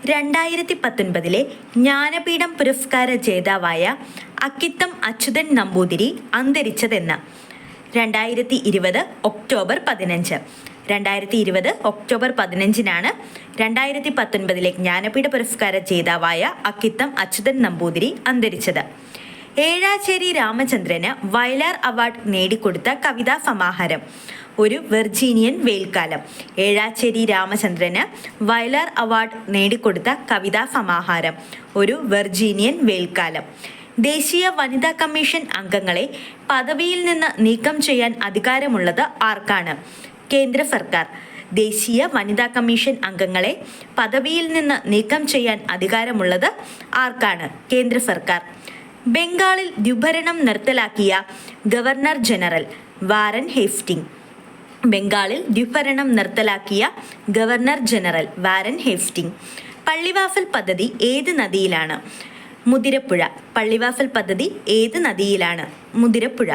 2019 ജ്ഞാനപീഠം പുരസ്കാര ജേതാവായ Akkitham Achuthan Namboothiri അന്തരിച്ചതെന്ന്. 2020 October 15. 2020 October 15-നാണ് 2019 Jnanpith പുരസ്കാര ജേതാവായ അക്കിത്തം അച്യുതൻ നമ്പൂതിരി അന്തരിച്ചത്. ഏഴാച്ചേരി രാമചന്ദ്രന് വയലാർ അവാർഡ് നേടിക്കൊടുത്ത കവിതാ സമാഹാരം ഒരു വെർജീനിയൻ വെയിൽക്കാലം. ഏഴാച്ചേരി രാമചന്ദ്രന് വയലാർ അവാർഡ് നേടിക്കൊടുത്ത കവിതാ സമാഹാരം ഒരു വെർജീനിയൻ വെയിൽക്കാലം. ദേശീയ വനിതാ കമ്മീഷൻ അംഗങ്ങളെ പദവിയിൽ നിന്ന് നീക്കം ചെയ്യാൻ അധികാരമുള്ളത് ആർക്കാണ്? കേന്ദ്ര സർക്കാർ. ദേശീയ വനിതാ കമ്മീഷൻ അംഗങ്ങളെ പദവിയിൽ നിന്ന് നീക്കം ചെയ്യാൻ അധികാരമുള്ളത് ആർക്കാണ്? കേന്ദ്ര സർക്കാർ. ബംഗാളിൽ ദ്വിഭരണം നിർത്തലാക്കിയ ഗവർണർ ജനറൽ വാരൻ ഹേസ്റ്റിംഗ്. ബംഗാളിൽ ദ്വിഭരണം നിർത്തലാക്കിയ governor general Warren Hastings. Pallivasal പദ്ധതി ഏത് നദിയിലാണ്? മുതിരപ്പുഴ. പള്ളിവാസൽ പദ്ധതി ഏത് നദിയിലാണ്? മുതിരപ്പുഴ.